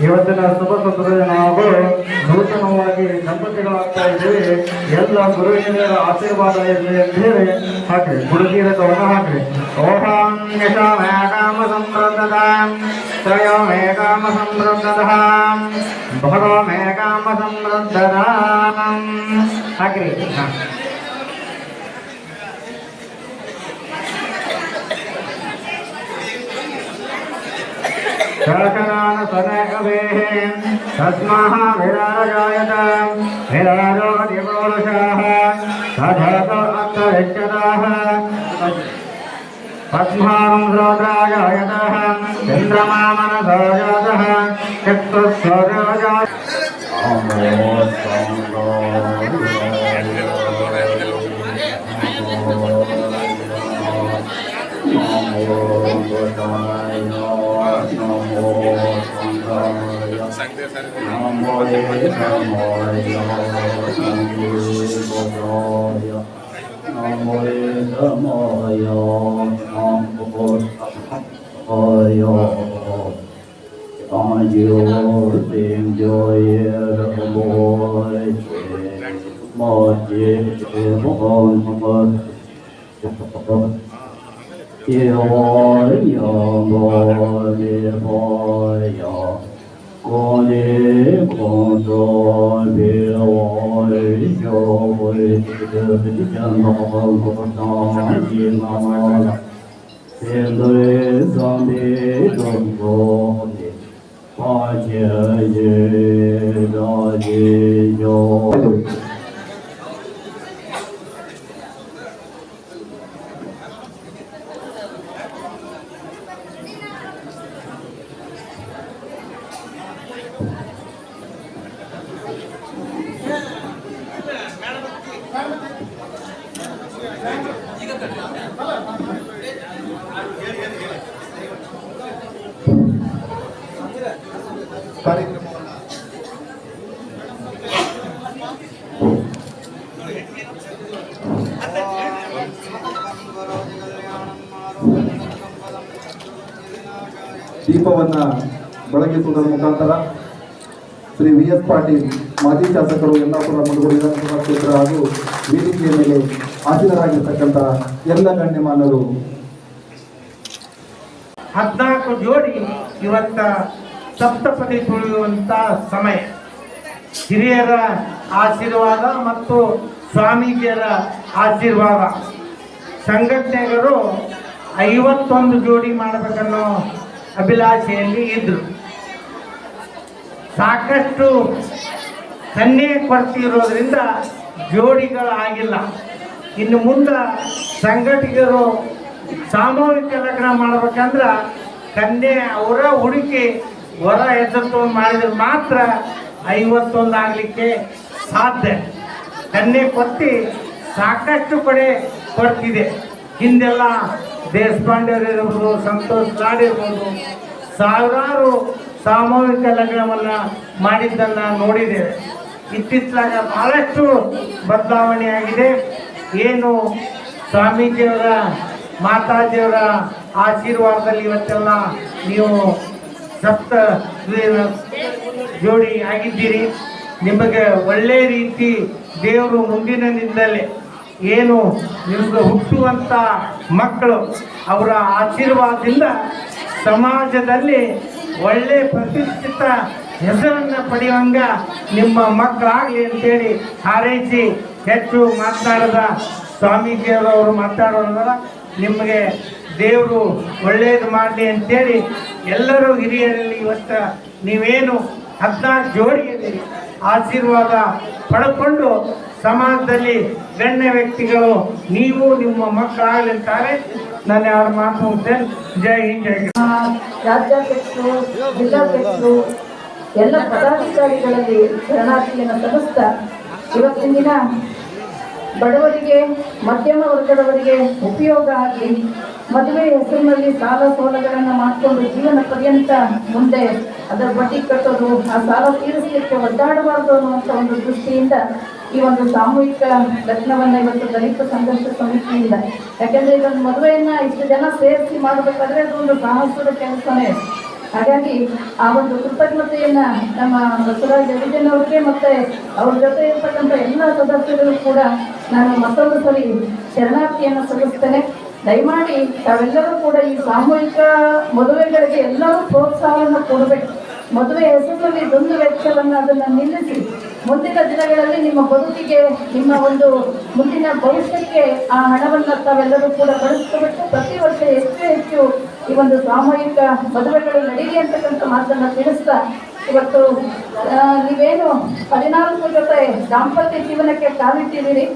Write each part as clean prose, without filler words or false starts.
ಇವತ್ತಿನ ಶುಭ ಸಂದರ್ಭದಲ್ಲಿ ನಾವು ನೂತನವಾಗಿ ದಂಪತಿಗಳಾಗ್ತಾ ಇದ್ದೀವಿ. ಎಲ್ಲ ಗುರು ಹಿರಿಯರ ಆಶೀರ್ವಾದ ಇರಲಿ ಅಂತ ಹೇಳಿ ಹಾಕ್ರಿ, ಗುರುಗಿರ ಕವನ ಹಾಕ್ರಿ. ಓಂ ಯಶೋಮೇಕಾಮ ಸಂವೃದ್ಧತಾಂ ತ್ರಯೋಮೇಕಾಮ ಸಂವೃದ್ಧತಾಂ ಭಗವಮೇಕಾಮ ಸಂವೃದ್ಧತಾಂ ಹಾಕ್ರಿ. शासनान सनकवेः तस्माः विराजायत विराजो अधिपुरुषाः तथातो अन्तरिक्षताः तस्मान् रुद्राजायतः चन्द्रमा मनसो जातः चक्षुस्सूर्योजातः ದೀಪವನ್ನು ಬೆಳಗಿಸುವುದರ ಮುಖಾಂತರ ಶ್ರೀ ವಿ.ಎಸ್. ಪಾಟೀಲ್ ಮಾಜಿ ಶಾಸಕರು ಯಲ್ಲಾಪುರ ಮುಳುಗು ವಿಧಾನಸಭಾ ಕ್ಷೇತ್ರ ಹಾಗೂ ವೇದಿಕೆಯ ಮೇಲೆ ಹಾಜರಾಗಿರ್ತಕ್ಕಂಥ ಎಲ್ಲ ಗಣ್ಯಮಾನರು 14 ಜೋಡಿ ಇವತ್ತ ಸಪ್ತಪದಿ ತುಳಿಯುವಂತ ಸಮಯ. ಹಿರಿಯರ ಆಶೀರ್ವಾದ ಮತ್ತು ಸ್ವಾಮೀಜಿಯರ ಆಶೀರ್ವಾದ. ಸಂಘಟನೆಗಳು 51 ಜೋಡಿ ಮಾಡಬೇಕನ್ನೋ ಅಭಿಲಾಷೆಯಲ್ಲಿ ಇದ್ರು. ಸಾಕಷ್ಟು ಕನ್ಯೆ ಕೊರತೆ ಇರೋದ್ರಿಂದ ಜೋಡಿಗಳಾಗಿಲ್ಲ. ಇನ್ನು ಮುಂದೆ ಸಂಘಟಕರು ಸಾಮೂಹಿಕ ಲಗ್ನ ಮಾಡ್ಬೇಕಂದ್ರೆ ಕನ್ಯೆ ಅವರ ಹುಡುಕಿ ಹೊರ ಹೆಸರು ಮಾಡಿದ್ರೆ ಮಾತ್ರ 51 ಆಗಲಿಕ್ಕೆ ಸಾಧ್ಯ. ಕನ್ಯೆ ಕೊರತೆ ಸಾಕಷ್ಟು ಕಡೆ ಕೊಡ್ತಿದೆ. ಹಿಂದೆಲ್ಲ ದೇಶಪಾಂಡೆಯರಿರ್ಬೋದು, ಸಂತೋಷ್ ಲಾಡ್ ಇರ್ಬೋದು, ಸಾವಿರಾರು ಸಾಮೂಹಿಕ ಲಗ್ನವನ್ನು ಮಾಡಿದ್ದನ್ನು ನೋಡಿದ್ದೇವೆ. ಇತ್ತಿತ್ತಲಾಗ ಬಹಳಷ್ಟು ಬದಲಾವಣೆ ಆಗಿದೆ. ಏನು ಸ್ವಾಮೀಜಿಯವರ ಮಾತಾಜಿಯವರ ಆಶೀರ್ವಾದದಲ್ಲಿ ಇವತ್ತೆಲ್ಲ ನೀವು ಸಪ್ತ ಜೋಡಿ ಆಗಿದ್ದೀರಿ. ನಿಮಗೆ ಒಳ್ಳೆಯ ರೀತಿ ದೇವರು ಮುಂದಿನ ದಿನದಲ್ಲಿ ಏನು ನಿಮಗೆ ಹುಟ್ಟುವಂಥ ಮಕ್ಕಳು ಅವರ ಆಶೀರ್ವಾದದಿಂದ ಸಮಾಜದಲ್ಲಿ ಒಳ್ಳೆಯ ಪ್ರತಿಷ್ಠಿತ ಹೆಸರನ್ನು ಪಡೆಯುವಂಗ ನಿಮ್ಮ ಮಕ್ಕಳಾಗಲಿ ಅಂತೇಳಿ ಹಾರೈಸಿ ಹೆಚ್ಚು ಮಾತನಾಡದ ಸ್ವಾಮೀಜಿಯವರು ಮಾತಾಡೋದ್ರ ನಿಮಗೆ ದೇವರು ಒಳ್ಳೆಯದು ಮಾಡಲಿ ಅಂತೇಳಿ ಎಲ್ಲರೂ ಹಿರಿಯರಲ್ಲಿ ಇವತ್ತು ನೀವೇನು 14 ಜೋಡಿಯಲ್ಲಿ ಆಶೀರ್ವಾದ ಪಡ್ಕೊಂಡು ಸಮಾಜದಲ್ಲಿ ಗಣ್ಯ ವ್ಯಕ್ತಿಗಳು ನೀವು ನಿಮ್ಮ ಮಕ್ಕಳಾಗಲಿ ಅಂತಾರೆ. ನಾನು ಯಾರು ಮಾತು ಮುಗಿಸ್ತೇನೆ. ಜೈ ಹಿಂದ್, ಜೈ ರಾಜ್ಯಾಧ್ಯಕ್ಷರು, ಜಿಲ್ಲಾಧ್ಯಕ್ಷರು, ಎಲ್ಲ ಪದಾಧಿಕಾರಿಗಳಲ್ಲಿ ಶರಣಾರ್ಥಿಯನ್ನು ಸಲ್ಲಿಸ್ತಾ ಇವತ್ತಿನ ದಿನ ಬಡವರಿಗೆ, ಮಧ್ಯಮ ವರ್ಗದವರಿಗೆ ಉಪಯೋಗ ಆಗಲಿ, ಮದುವೆ ಹೆಸರಿನಲ್ಲಿ ಸಾಲ ಸೋಲಗಳನ್ನು ಮಾಡಿಕೊಂಡು ಜೀವನ ಪರ್ಯಂತ ಮುಂದೆ ಅದರ ಬಡ್ಡಿ ಕಟ್ಟೋದು, ಆ ಸಾಲ ತೀರಿಸಲಿಕ್ಕೆ ಒದ್ದಾಡಬಾರ್ದು ಅನ್ನುವಂಥ ಒಂದು ದೃಷ್ಟಿಯಿಂದ ಈ ಒಂದು ಸಾಮೂಹಿಕ ಲಗ್ನವನ್ನ ಇವತ್ತು ದಲಿತ ಸಂಘರ್ಷ ಸಮಿತಿಯಿಂದ, ಯಾಕೆಂದ್ರೆ ಇದೊಂದು ಮದುವೆಯನ್ನ ಇಷ್ಟು ಜನ ಸೇರಿಸಿ ಮಾಡಬೇಕಾದ್ರೆ ಅದೊಂದು ಸಾಹಸದ ಕೆಲಸನೇ. ಹಾಗಾಗಿ ಆ ಒಂದು ಕೃತಜ್ಞತೆಯನ್ನ ನಮ್ಮ ಬಸವರಾಜ ಡಿವಿಜನ್ ಅವರಿಗೆ ಮತ್ತೆ ಅವ್ರ ಜೊತೆ ಇರ್ತಕ್ಕಂಥ ಎಲ್ಲ ಸದಸ್ಯರು ಕೂಡ ನಾನು ಮತ್ತೊಂದು ಸರಿ ಶರಣಾರ್ಥಿಯನ್ನು ಸಲ್ಲಿಸ್ತೇನೆ. ದಯಮಾಡಿ ತಾವೆಲ್ಲರೂ ಕೂಡ ಈ ಸಾಮೂಹಿಕ ಮದುವೆಗಳಿಗೆ ಎಲ್ಲರೂ ಪ್ರೋತ್ಸಾಹವನ್ನು ಕೊಡಬೇಕು. ಮದುವೆ ಹೆಸರಿನಲ್ಲಿ ದುಂದು ವೆಚ್ಚವನ್ನು ಅದನ್ನು ನಿಲ್ಲಿಸಿ ಮುಂದಿನ ದಿನಗಳಲ್ಲಿ ನಿಮ್ಮ ಬದುಕಿಗೆ, ನಿಮ್ಮ ಒಂದು ಮುಂದಿನ ಭವಿಷ್ಯಕ್ಕೆ ಆ ಹಣವನ್ನು ತಾವೆಲ್ಲರೂ ಕೂಡ ಬಳಸ್ಕೋಬೇಕು. ಪ್ರತಿ ವರ್ಷ ಹೆಚ್ಚು ಹೆಚ್ಚು ಈ ಒಂದು ಸಾಮೂಹಿಕ ಮದುವೆಗಳು ನಡೀಲಿ ಅಂತಕ್ಕಂಥ ಮಾತನ್ನು ತಿಳಿಸ್ತಾ, ಇವತ್ತು ನೀವೇನು 14 ಜೊತೆ ದಾಂಪತ್ಯ ಜೀವನಕ್ಕೆ ಕಾಲಿಟ್ಟಿದ್ದೀರಿ.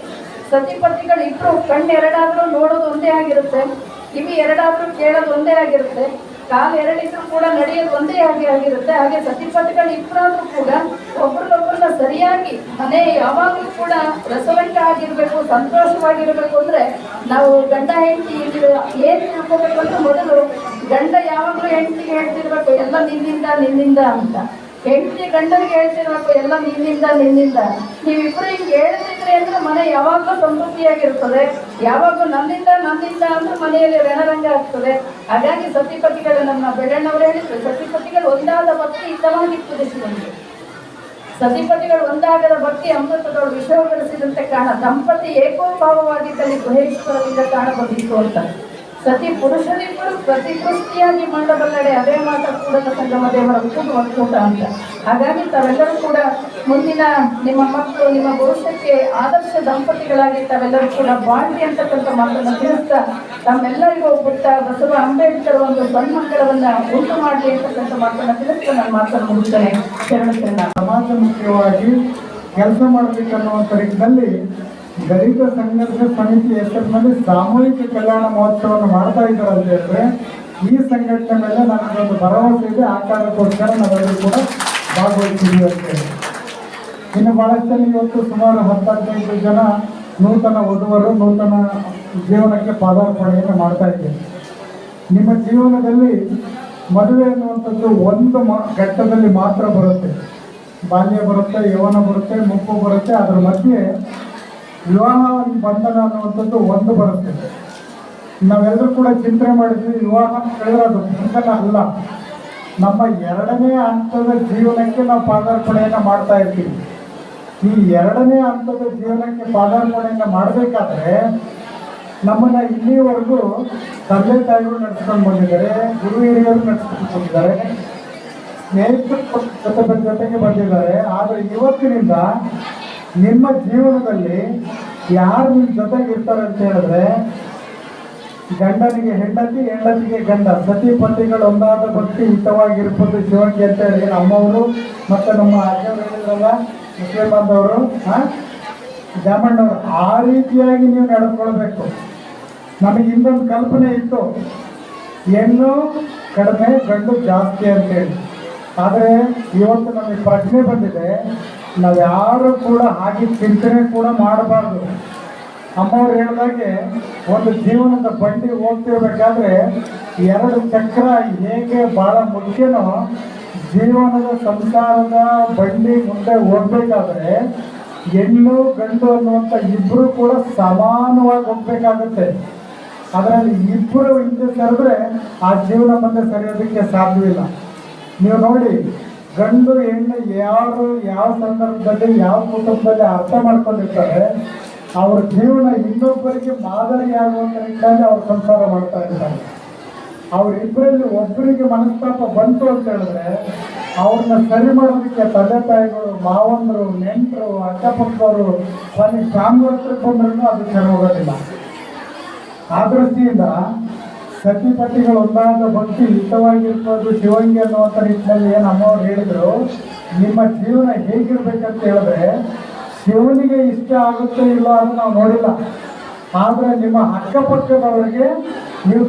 ಸತಿಪತಿಗಳು ಇಬ್ಬರು ಕಣ್ಣೆರಡಾದರೂ ನೋಡೋದು ಒಂದೇ ಆಗಿರುತ್ತೆ, ಕಿವಿ ಎರಡಾದರೂ ಕೇಳೋದು ಒಂದೇ ಆಗಿರುತ್ತೆ, ಕಾಲು ಎರಡಿದ್ರು ಕೂಡ ನಡೆಯೋದು ಒಂದೇ ಆಗಿರುತ್ತೆ. ಹಾಗೆ ಸತಿಪತಿಗಳು ಇಬ್ಬರಾದ್ರೂ ಕೂಡ ಒಬ್ರಿಗೊಬ್ಬರನ್ನ ಸರಿಯಾಗಿ ಮನೆ ಯಾವಾಗಲೂ ಕೂಡ ರಸವಂತ ಆಗಿರ್ಬೇಕು, ಸಂತೋಷವಾಗಿರ್ಬೇಕು. ಅಂದ್ರೆ ನಾವು ಗಂಡ ಹೆಂಡತಿ ಏನ್ ತಿಳ್ಕೋಬೇಕು ಅಂದ್ರೆ ಮೊದಲು ಗಂಡ ಯಾವಾಗಲೂ ಹೆಂಡತಿಗೆ ಹೇಳ್ತಿರ್ಬೇಕು ಎಲ್ಲ ನಿನ್ನಿಂದ ಅಂತ, ಹೆಂಡತಿ ಗಂಡನಿಗೆ ಹೇಳ್ತಿರ್ಬೇಕು ಎಲ್ಲ ನಿನ್ನಿಂದ. ನೀವಿಬ್ರು ಹಿಂಗೆ ಹೇಳ್ತಿದ್ರಿ ಅಂದ್ರೆ ಮನೆ ಯಾವಾಗಲೂ ಸಮೃದ್ಧಿಯಾಗಿರ್ತದೆ. ಯಾವಾಗಲೂ ನನ್ನಿಂದ ಅಂದ್ರೆ ಮನೆಯಲ್ಲಿ ರಣರಂಗ ಆಗ್ತದೆ. ಹಾಗಾಗಿ ಸತಿಪತಿಗಳು, ನಮ್ಮ ಬೆಳ್ಳಣ್ಣವರು ಹೇಳಿದ್ರು, ಸತಿಪತಿಗಳು ಒಂದಾದ ಭಕ್ತಿ ಹಿತವಾಗಿ ಕುದಿಸಿಕೊಂಡು, ಸತಿಪತಿಗಳು ಒಂದಾಗದ ಭಕ್ತಿ ಅಮೃತದೊಳು ವಿಷವಗೊಳಿಸಿದಂತೆ ಕಾಣ, ದಂಪತಿ ಏಕೋಭಾವವಾಗಿದ್ದಲ್ಲಿ ಗುಹೇಶ್ವರದಿಂದ ಕಾಣಬಂದಿತ್ತು ಅಂತ. ಸತಿ ಪುರುಷರಿಬ್ಬರು ಪ್ರತಿಕೃಷ್ಟಿಯಾಗಿ ಮಾಡಬಲ್ಲಡೆ ಅದೇ ಮಾತ ಕೂಡ ಸಂಗಮ ದೇವರ ಒಕ್ಕೂಟ ಅಂತ. ಹಾಗಾಗಿ ತಾವೆಲ್ಲರೂ ಕೂಡ ಮುಂದಿನ ನಿಮ್ಮ ಮಕ್ಕಳು, ನಿಮ್ಮ ಭವಿಷ್ಯಕ್ಕೆ ಆದರ್ಶ ದಂಪತಿಗಳಾಗಿ ತಾವೆಲ್ಲರೂ ಕೂಡ ಬಾಳ್ವಿ ಅಂತಕ್ಕಂಥ ಮಾತನ್ನು ತಿಳಿಸ್ತಾ, ತಮ್ಮೆಲ್ಲರಿಗೂ ಪುಟ್ಟ ಬಸವ ಅಂಬೇಡ್ಕರ್ ಒಂದು ಸನ್ಮಂಗಳವನ್ನ ಉಂಟು ಮಾಡಲಿ ಅಂತಕ್ಕಂಥ ಮಾತನ್ನು ತಿಳಿಸ್ತಾ ನಾನು ಮಾತನ್ನು ಮುಗಿಸ್ತೇನೆ. ಸಮಾಜ ಮುಖ್ಯವಾಗಿ ಕೆಲಸ ಮಾಡಬೇಕನ್ನುವಂಥ ನಿಟ್ಟಿನಲ್ಲಿ ದಲಿತ ಸಂಘರ್ಷ ಸಮಿತಿ ಹೆಸರಿನಲ್ಲಿ ಸಾಮೂಹಿಕ ಕಲ್ಯಾಣ ಮಹೋತ್ಸವವನ್ನು ಮಾಡ್ತಾ ಇದ್ದಾರೆ ಅಂತ ಹೇಳಿದ್ರೆ, ಈ ಸಂಘಟನೆ ಮೇಲೆ ನಮಗೊಂದು ಭರವಸೆ ಇದೆ. ಆ ಕಾರಣಕ್ಕೋಸ್ಕರ ನಾವೆಲ್ಲರೂ ಕೂಡ ಭಾಗವಹಿಸಿದ್ದೀವಿ ಅಂತ ಹೇಳಿ. ಇನ್ನು ಬಹಳಷ್ಟು ಜನ ಇವತ್ತು ಸುಮಾರು 10-15 ಜನ ನೂತನ ವಧುವರು ನೂತನ ಜೀವನಕ್ಕೆ ಪಾದಾರ್ಪಣೆಯನ್ನು ಮಾಡ್ತಾ ಇದ್ದೇವೆ. ನಿಮ್ಮ ಜೀವನದಲ್ಲಿ ಮದುವೆ ಅನ್ನುವಂಥದ್ದು ಒಂದು ಘಟ್ಟದಲ್ಲಿ ಮಾತ್ರ ಬರುತ್ತೆ. ಬಾಲ್ಯ ಬರುತ್ತೆ, ಯೌವನ ಬರುತ್ತೆ, ಮುಪ್ಪು ಬರುತ್ತೆ. ಅದರ ಮಧ್ಯೆ ವಿವಾಹ ಬಂಧನ ಅನ್ನುವಂಥದ್ದು ಒಂದು ಬರುತ್ತೆ. ನಾವೆಲ್ಲರೂ ಕೂಡ ಚಿಂತನೆ ಮಾಡಿದ್ವಿ, ವಿವಾಹ ಹೇಳಿದ್ರೆ ಅದು ಬಂಧನ ಅಲ್ಲ, ನಮ್ಮ 2ನೇ ಹಂತದ ಜೀವನಕ್ಕೆ ನಾವು ಪಾದಾರ್ಪಣೆಯನ್ನು ಮಾಡ್ತಾ ಇರ್ತೀವಿ. ಈ 2ನೇ ಹಂತದ ಜೀವನಕ್ಕೆ ಪಾದಾರ್ಪಣೆಯನ್ನು ಮಾಡಬೇಕಾದ್ರೆ ನಮ್ಮನ್ನ ಇಲ್ಲಿವರೆಗೂ ತಂದೆ ತಾಯಿಗಳು ನಡೆಸ್ಕೊಂಡು ಬಂದಿದ್ದಾರೆ, ಗುರು ಹಿರಿಯರು ನಡೆಸ್ಕೊಂಡು ಬಂದಿದ್ದಾರೆ, ಸ್ನೇಹಿತರು ಜೊತೆಗೆ ಬಂದಿದ್ದಾರೆ. ಆದರೆ ಇವತ್ತಿನಿಂದ ನಿಮ್ಮ ಜೀವನದಲ್ಲಿ ಯಾರು ನಿಮ್ಮ ಜೊತೆಗೆ ಇರ್ತಾರೆ ಅಂತ ಹೇಳಿದ್ರೆ, ಗಂಡನಿಗೆ ಹೆಂಡತಿ, ಹೆಂಡತಿಗೆ ಗಂಡ, ಸತಿಪತಿಗಳು ಒಂದಾದ ಭಕ್ತಿ ಹಿತವಾಗಿರ್ಬೋದು ಶಿವಂಗಿ ಅಂತ ಹೇಳಿ ನಮ್ಮವರು ಮತ್ತು ನಮ್ಮ ಅಜ್ಜವರು ಹೇಳಿದ್ರಲ್ಲ, ಮುಸ್ಲಿಂ ಬಾಂಧವರು, ಜಾಮಣ್ಣವರು, ಆ ರೀತಿಯಾಗಿ ನೀವು ನಡೆದುಕೊಳ್ಬೇಕು. ನಮಗೆ ಇನ್ನೊಂದು ಕಲ್ಪನೆ ಇತ್ತು, ಹೆಣ್ಣು ಕಡಿಮೆ ಗಂಡು ಜಾಸ್ತಿ ಅಂತೇಳಿ. ಆದರೆ ಇವತ್ತು ನಮಗೆ ಪ್ರಶ್ನೆ ಬಂದಿದೆ, ನಾವ್ಯಾರು ಕೂಡ ಹಾಗೆ ಚಿಂತನೆ ಕೂಡ ಮಾಡಬಾರ್ದು. ಅಮ್ಮವ್ರು ಹೇಳಿದಾಗೆ ಒಂದು ಜೀವನದ ಬಂಡಿ ಹೋಗ್ತಿರ್ಬೇಕಾದ್ರೆ 2 ಚಕ್ರ ಹೇಗೆ ಭಾಳ ಮುಖ್ಯನೋ, ಜೀವನದ ಸಂಸಾರದ ಬಂಡಿ ಮುಂದೆ ಹೋಗ್ಬೇಕಾದ್ರೆ ಹೆಣ್ಣು ಗಂಡು ಅನ್ನುವಂಥ ಇಬ್ಬರು ಕೂಡ ಸಮಾನವಾಗಿ ಹೋಗ್ಬೇಕಾಗುತ್ತೆ. ಅದರಲ್ಲಿ ಇಬ್ಬರು ಹಿಂದೆ ಸರಿದ್ರೆ ಆ ಜೀವನ ಮುಂದೆ ಸರಿಯೋದಕ್ಕೆ ಸಾಧ್ಯವಿಲ್ಲ. ನೀವು ನೋಡಿ, ಗಂಡು ಹೆಣ್ಣು ಯಾರು ಯಾವ ಸಂದರ್ಭದಲ್ಲಿ ಯಾವ ಕುಟುಂಬದಲ್ಲಿ ಅರ್ಥ ಮಾಡ್ಕೊಂಡಿರ್ತಾರೆ, ಅವ್ರ ಜೀವನ ಇನ್ನೊಬ್ಬರಿಗೆ ಮಾದರಿಯಾಗುವಂಥ ನಿಟ್ಟಿನಲ್ಲಿ ಅವ್ರು ಸಂಸಾರ ಮಾಡ್ತಾ ಇರ್ತಾರೆ. ಅವರಿಬ್ಬರಲ್ಲಿ ಒಬ್ಬರಿಗೆ ಮನಸ್ತಾಪ ಬಂತು ಅಂತ ಹೇಳಿದ್ರೆ ಅವ್ರನ್ನ ಸರಿ ಮಾಡೋದಕ್ಕೆ ತಂದೆ ತಾಯಿಗಳು, ಮಾವಂದರು, ನೆಂಟರು, ಅಕ್ಕಪಕ್ಕವರು, ಕೊನೆಗೆ ಸಾಂಗತ್ರಕ್ಕೆ ಬಂದ್ರೂ ಅದು ಸರಿ ಹೋಗೋದಿಲ್ಲ. ಆ ದೃಷ್ಟಿಯಿಂದ ಸತಿಪತಿಗಳು ಒಂದಾದ ಭಕ್ತಿ ಹಿತವಾಗಿರ್ಬೋದು ಶಿವಂಗಿ ಅನ್ನುವಂಥ ನಿಟ್ಟಿನಲ್ಲಿ ಏನು ಅಮ್ಮವ್ರು ಹೇಳಿದ್ರು, ನಿಮ್ಮ ಜೀವನ ಹೇಗಿರ್ಬೇಕಂತ ಹೇಳಿದ್ರೆ ಶಿವನಿಗೆ ಇಷ್ಟ ಆಗುತ್ತೆ ಇಲ್ಲ ಅದು ನಾವು ನೋಡಿಲ್ಲ. ಆದರೆ ನಿಮ್ಮ ಅಕ್ಕಪಕ್ಕದವರಿಗೆ ನೀವು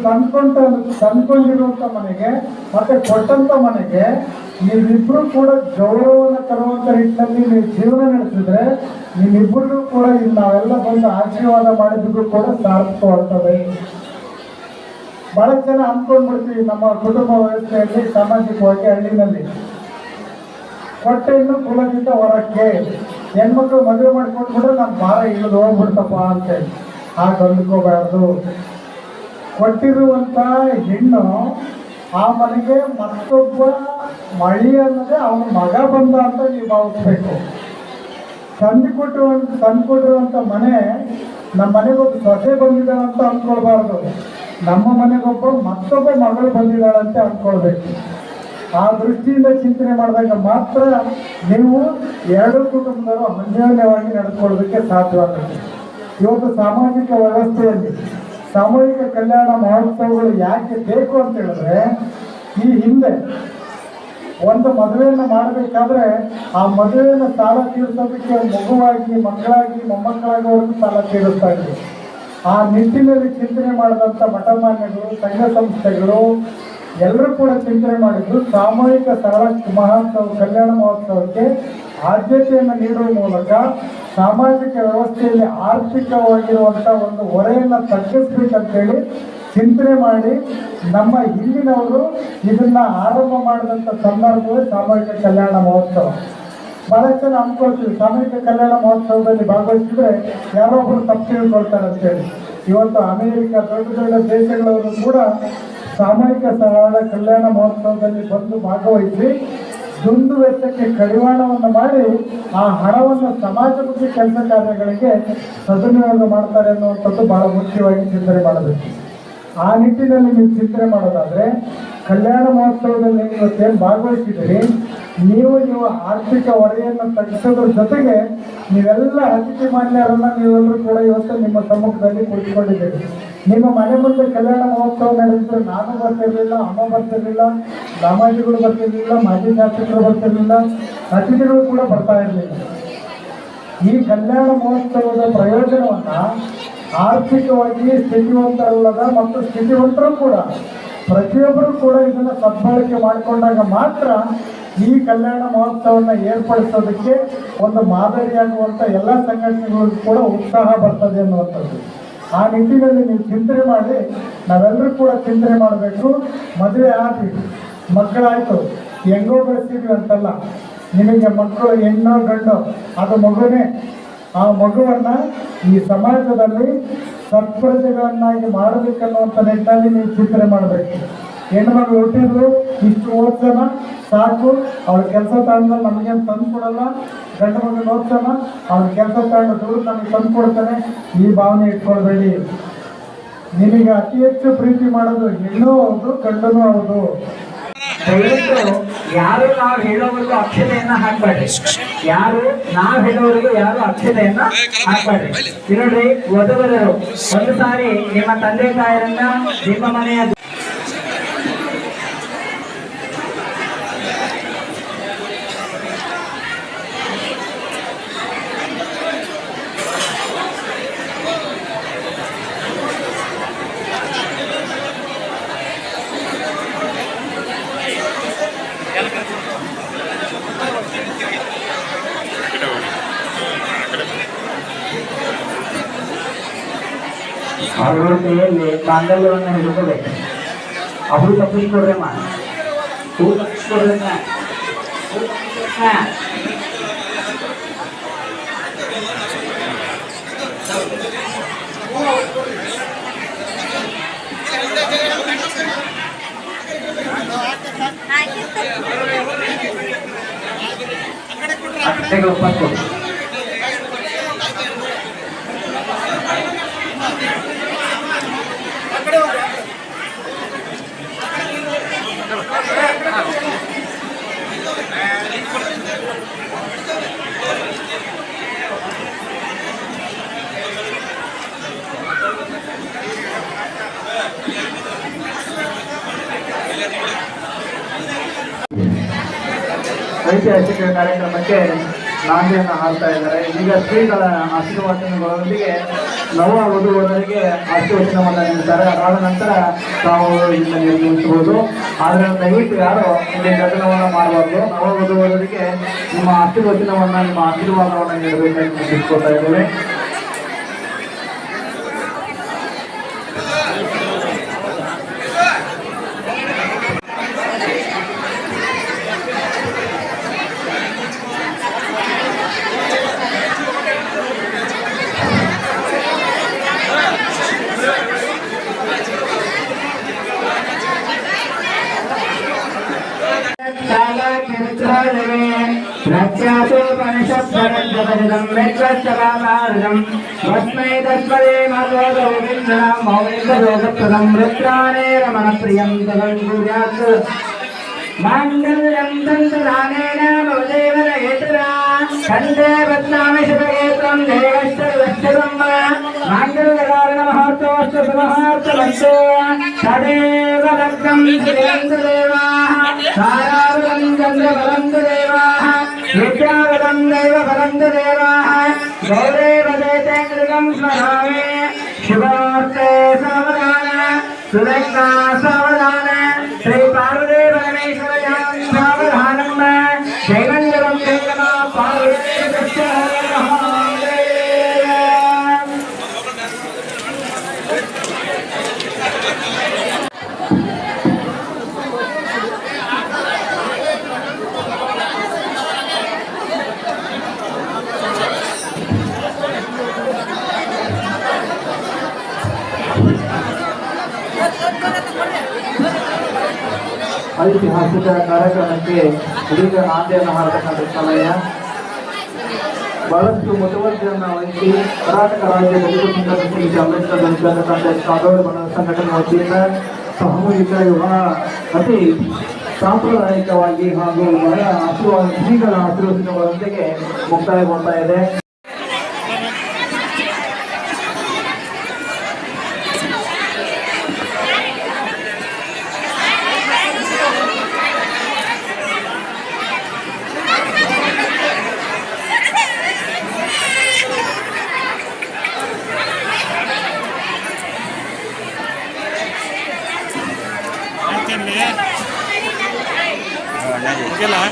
ತಂದ್ಕೊಂಡಿರುವಂಥ ಮನೆಗೆ ಮತ್ತು ಕೊಟ್ಟಂಥ ಮನೆಗೆ ನೀವಿಬ್ಬರು ಕೂಡ ಗೌರವವನ್ನು ತರುವಂಥ ನಿಟ್ಟಿನಲ್ಲಿ ನೀವು ಜೀವನ ನಡೆಸಿದ್ರೆ ನಿಮ್ಮಿಬ್ಬರಿಗೂ ಕೂಡ ಇಲ್ಲಿ ನಾವೆಲ್ಲ ಬಂದು ಆಶೀರ್ವಾದ ಮಾಡಿದ್ರು ಕೂಡ ಸಾರ್ಥಕವಾಗ್ತದೆ. ಭಾಳ ಜನ ಅಂದ್ಕೊಂಡ್ಬಿಡ್ತೀವಿ ನಮ್ಮ ಕುಟುಂಬ ವ್ಯವಸ್ಥೆಯಲ್ಲಿ ಸಾಮಾಜಿಕವಾಗಿ ಹಳ್ಳಿನಲ್ಲಿ ಹೊಟ್ಟೆಯನ್ನು ಕುಲದಿಂದ ಹೊರಕ್ಕೆ ಹೆಣ್ಮಕ್ಳು ಮದುವೆ ಮಾಡಿಕೊಟ್ಬಿಟ್ರೆ ನಮ್ಮ ಭಾರ ಇಳಿದು ಹೋಗ್ಬಿಡ್ತಪ್ಪ ಅಂತೇಳಿ ಹಾಗೆ ಅಂದ್ಕೋಬಾರ್ದು. ಕೊಟ್ಟಿರುವಂಥ ಹೆಣ್ಣು ಆ ಮನೆಗೆ ಮತ್ತೊಬ್ಬ ಮಳಿ ಅನ್ನೋದೇ ಅವನ ಮಗ ಬಂದ ಅಂತ ನೀವು ಭಾವಿಸ್ಬೇಕು. ತಂದುಕೊಟ್ಟಿರುವಂಥ ಮನೆ ನಮ್ಮ ಮನೆಗೊಬ್ಬ ಸೊಸೆ ಬಂದಿದ್ದಾಳೆ ಅಂತ ಅಂದ್ಕೊಳ್ಬಾರ್ದು. ನಮ್ಮ ಮನೆಗೊಬ್ಬ ಮತ್ತೊಬ್ಬ ಮಗಳು ಬಂದಿದ್ದಾಳಂತೆ ಅಂದ್ಕೊಳ್ಬೇಕು. ಆ ದೃಷ್ಟಿಯಿಂದ ಚಿಂತನೆ ಮಾಡಿದಾಗ ಮಾತ್ರ ನೀವು ಎರಡು ಕುಟುಂಬದವರು ಅನ್ಯೋನ್ಯವಾಗಿ ನಡೆದುಕೊಳ್ಳೋದಕ್ಕೆ ಸಾಧ್ಯವಾಗುತ್ತೆ. ಇವತ್ತು ಸಾಮಾಜಿಕ ವ್ಯವಸ್ಥೆಯಲ್ಲಿ ಸಾಮೂಹಿಕ ಕಲ್ಯಾಣ ಮಹೋತ್ಸವಗಳು ಯಾಕೆ ಬೇಕು ಅಂತ ಹೇಳಿದ್ರೆ, ಈ ಹಿಂದೆ ಒಂದು ಮದುವೆಯನ್ನು ಮಾಡಬೇಕಾದ್ರೆ ಆ ಮದುವೆಯನ್ನು ಸಾಲ ತೀರಿಸೋದಕ್ಕೆ ಮಗುವಾಗಿ, ಮಕ್ಕಳಾಗಿ, ಮೊಮ್ಮಕ್ಕಳಾಗೋವರೆಗೂ ಸಾಲ ತೀರಿಸ್ತಾ ಇದ್ವಿ. ಆ ನಿಟ್ಟಿನಲ್ಲಿ ಚಿಂತನೆ ಮಾಡಿದಂಥ ಮಠಮಾನ್ಯಗಳು, ಸಂಘ ಸಂಸ್ಥೆಗಳು ಎಲ್ಲರೂ ಕೂಡ ಚಿಂತನೆ ಮಾಡಿದ್ದು ಸಾಮೂಹಿಕ ಸರಳ ಕಲ್ಯಾಣ ಮಹೋತ್ಸವಕ್ಕೆ ಆದ್ಯತೆಯನ್ನು ನೀಡುವ ಮೂಲಕ ಸಾಮಾಜಿಕ ವ್ಯವಸ್ಥೆಯಲ್ಲಿ ಆರ್ಥಿಕವಾಗಿರುವಂಥ ಒಂದು ಹೊರೆಯನ್ನು ತಗ್ಗಿಸ್ಬೇಕಂತೇಳಿ ಚಿಂತನೆ ಮಾಡಿ ನಮ್ಮ ಹಿಂದಿನವರು ಇದನ್ನ ಆರಂಭ ಮಾಡಿದಂಥ ಸಂದರ್ಭವೇ ಸಾಮೂಹಿಕ ಕಲ್ಯಾಣ ಮಹೋತ್ಸವ. ಬಹಳ ಜನ ಅಂದ್ಕೊಳ್ತೀವಿ ಸಾಮೂಹಿಕ ಕಲ್ಯಾಣ ಮಹೋತ್ಸವದಲ್ಲಿ ಭಾಗವಹಿಸಿದ್ರೆ ಯಾರೋ ಒಬ್ಬರು ತಪ್ಪು ತಿಳ್ಕೊಳ್ತಾರೆ ಅಂತೇಳಿ. ಇವತ್ತು ಅಮೇರಿಕ ದೊಡ್ಡ ದೊಡ್ಡ ದೇಶಗಳವರು ಕೂಡ ಸಾಮೂಹಿಕ ಸರಳ ಕಲ್ಯಾಣ ಮಹೋತ್ಸವದಲ್ಲಿ ಬಂದು ಭಾಗವಹಿಸಿ ದುಂದು ವೆಚ್ಚಕ್ಕೆ ಕಡಿವಾಣವನ್ನು ಮಾಡಿ ಆ ಹಣವನ್ನು ಸಮಾಜಮುಖಿ ಕೆಲಸ ಕಾರ್ಯಗಳಿಗೆ ಸದುಪಯೋಗ ಮಾಡ್ತಾರೆ ಅನ್ನುವಂಥದ್ದು ಬಹಳ ಮುಖ್ಯವಾಗಿ ಚಿಂತನೆ ಮಾಡಬೇಕು. ಆ ನಿಟ್ಟಿನಲ್ಲಿ ನೀವು ಚಿಂತನೆ ಮಾಡೋದಾದ್ರೆ ಕಲ್ಯಾಣ ಮಹೋತ್ಸವದಲ್ಲಿ ಇವತ್ತೇನು ಭಾಗವಹಿಸಿದ್ದೀರಿ, ನೀವು ಆರ್ಥಿಕ ಹೊರೆಯನ್ನು ತಗ್ಗಿಸೋದ್ರ ಜೊತೆಗೆ ನೀವೆಲ್ಲ ಅತಿಥಿ ಮಾನ್ಯರನ್ನ ನೀವೆಲ್ಲರೂ ಕೂಡ ಇವತ್ತು ನಿಮ್ಮ ಸಮ್ಮುಖದಲ್ಲಿ ಕುಳಿತುಕೊಂಡಿದ್ದೀರಿ. ನಿಮ್ಮ ಮನೆ ಮುಂದೆ ಕಲ್ಯಾಣ ಮಹೋತ್ಸವ ನಡೆದಿದ್ರೆ ನಾನು ಬರ್ತಿರ್ಲಿಲ್ಲ, ಅಮ್ಮ ಬರ್ತಿರ್ಲಿಲ್ಲ, ದಾಮಾಜಿಗಳು ಬರ್ತಿರ್ಲಿಲ್ಲ, ಮಾಜಿ ಶಾಸಕರು ಬರ್ತಿರ್ಲಿಲ್ಲ, ಅತಿಥಿಗಳು ಕೂಡ ಬರ್ತಾ ಇರಲಿಲ್ಲ. ಈ ಕಲ್ಯಾಣ ಮಹೋತ್ಸವದ ಪ್ರಯೋಜನವನ್ನ ಆರ್ಥಿಕವಾಗಿ ಸ್ಥಿತಿವಂತರಲ್ಲದ ಮತ್ತು ಸ್ಥಿತಿವಂತರು ಕೂಡ ಪ್ರತಿಯೊಬ್ಬರು ಕೂಡ ಇದನ್ನ ಸದ್ಬಳಕೆ ಮಾಡಿಕೊಂಡಾಗ ಮಾತ್ರ ಈ ಕಲ್ಯಾಣ ಮಹೋತ್ಸವವನ್ನು ಏರ್ಪಡಿಸೋದಕ್ಕೆ ಒಂದು ಮಾದರಿಯಾಗುವಂಥ ಎಲ್ಲ ಸಂಘಟನೆಗಳಿಗೂ ಕೂಡ ಉತ್ಸಾಹ ಬರ್ತದೆ ಅನ್ನುವಂಥದ್ದು. ಆ ನಿಟ್ಟಿನಲ್ಲಿ ನೀವು ಚಿಂತನೆ ಮಾಡಿ, ನಾವೆಲ್ಲರೂ ಕೂಡ ಚಿಂತನೆ ಮಾಡಬೇಕು. ಮದುವೆ ಆಗಿ ಮಕ್ಕಳಾಯಿತು, ಹೆಂಗೋ ಬೆಳೆಸಿದ್ವಿ ಅಂತಲ್ಲ, ನಿಮಗೆ ಮಕ್ಕಳು ಹೆಣ್ಣೋ ಗಂಡೋ ಅದು ಮಗುನೇ. ಆ ಮಗುವನ್ನು ಈ ಸಮಾಜದಲ್ಲಿ ಸತ್ಪ್ರಜೆಗಳನ್ನಾಗಿ ಮಾಡಬೇಕನ್ನುವಂಥ ನಿಟ್ಟಿನಲ್ಲಿ ನೀವು ಚಿಂತನೆ ಮಾಡಬೇಕು. ಹೆಣ್ಮಗಳು ಹುಟ್ಟಿದ್ರು, ಇಷ್ಟು ಓದ್ಸೋಣ ಸಾಕು, ಅವ್ರ ಕೆಲಸ ತಗೊಂಡು ನಮಗೇನು ತಂದು ಕೊಡಲ್ಲ, ಗಂಡು ಮಗನ ಓದ್ಸೋಣ, ಅವ್ರ ಕೆಲಸ ತಗೊಂಡು ದುಡ್ಡು ನಮಗೆ ತಂದು ಕೊಡ್ತಾನೆ, ಈ ಭಾವನೆ ಇಟ್ಕೊಳ್ಬೇಡಿ. ನಿಮಗೆ ಅತಿ ಹೆಚ್ಚು ಪ್ರೀತಿ ಮಾಡೋದು ಹೆಣ್ಣು ಹೌದು, ಗಂಡನೂ ಹೌದು. ದಯವಿಟ್ಟು ಯಾರು ನಾವು ಹೇಳೋವರೆಗೂ ಅಕ್ಷತೆಯನ್ನ ಹಾಕ್ಬೇಡ್ರಿ. ಯಾರು ನಾವು ಹೇಳೋವರೆಗೂ ಯಾರು ಅಕ್ಷತೆಯನ್ನ ಹಾಕ್ಬೇಡ್ರಿ. ನೋಡ್ರಿ, ವಧುವರರು ಒಂದು ಸಾರಿ ನಿಮ್ಮ ತಂದೆ ತಾಯರನ್ನ ನಿಮ್ಮ ಮನೆಯ ಅಭಿವೃದ್ಧಿಯಲ್ಲಿ ಬಾಂಧವ್ಯವನ್ನು ಹಿಡ್ಕೋಬೇಕು. ಅವರು ತಪ್ಪಿಸ್ಕೊಡ್ರಮ್ಮ, ಹೂ ತಪ್ಪಿಸ್ಕೊಡ್ರಮ್ಮ. ಅಷ್ಟೇ ಒಪ್ಪತ್ತು. ಐತಿಹಾಸಿಕ ಕಾರ್ಯಕ್ರಮಕ್ಕೆ ನಾಂದಿಯನ್ನು ಹಾಡ್ತಾ ಇದ್ದಾರೆ. ಈಗ ಶ್ರೀಗಳ ಆಶೀರ್ವಾದಗಳೊಂದಿಗೆ ನವ ವಧುವರರಿಗೆ ಆಶೀರ್ವಚನವನ್ನು ನೀಡ್ತಾರೆ. ಅದಾದ ನಂತರ ತಾವು ಇದನ್ನು ನಿರ್ಮಿಸಬಹುದು. ಆದರೆ ದಯವಿಟ್ಟು ಯಾರು ಇಲ್ಲಿ ಗದ್ದಲವನ್ನು ಮಾಡಬಾರ್ದು. ನವ ವಧುವರರಿಗೆ ನಿಮ್ಮ ಆಶೀರ್ವಚನವನ್ನು, ನಿಮ್ಮ ಆಶೀರ್ವಾದವನ್ನು ನೀಡಬೇಕೆಂದು ತಿಳಿಸ್ಕೊಳ್ತಾ ಇದ್ದೇವೆ. रक्षातोपनिषत्सरञ्जपनिदं विश्वश्चपापारजं वस्मै तस्मदे मधोदविन्दनं मौलिकरोगप्रदं रुद्राणे रमणप्रियं तदं कुर्यात् माङ्गल्यं दन्तदानेन भवदेव हेतुना कण्ठे बध्नामि शुभगेत्रं देवश्चरदक्षरं माङ्गल्यकारणमहत्वस्तु सुमहार्थमस्तु तदेव लग्नं श्रीयन्तु देवाः ताराबलं चन्द्रबलं देवाः विद्याबलं दैवबलं देवाः गौरेव देते कृतं स्मरामि शुभमस्ते सावधान सुलग्ना सावधान श्री पार्वती परमेश्वरयां सावधानं जयमंगलं जयमा पार्वती ಐತಿಹಾಸಿಕ ಕಾರ್ಯಕ್ರಮಕ್ಕೆ ಇದೀಗ ನಾಂದಿಯನ್ನು ಹಾರತಕ್ಕಂಥ ಸಮಯ. ಬಹಳಷ್ಟು ಮುತುವರ್ಜಿಯನ್ನು ವಹಿಸಿ ಕರ್ನಾಟಕ ರಾಜ್ಯ ದಲಿತ ಸಂಘದ ಸಮಿತಿ ಅಂಬೇಡ್ಕರ್ ದಲಿತ ಕಾಗೋಡು ಬಣದ ಸಂಘಟನೆ ವತಿಯಿಂದ ಸಾಮೂಹಿಕ ವಿವಾಹ ಅತಿ ಸಾಂಪ್ರದಾಯಿಕವಾಗಿ ಹಾಗೂ ಬಹಳ ಶ್ರೀಗಳ ಆಶೀರ್ವಚನಗಳೊಂದಿಗೆ ಮುಕ್ತಾಯಗೊಳ್ತಾ ಇದೆ. Oke lah.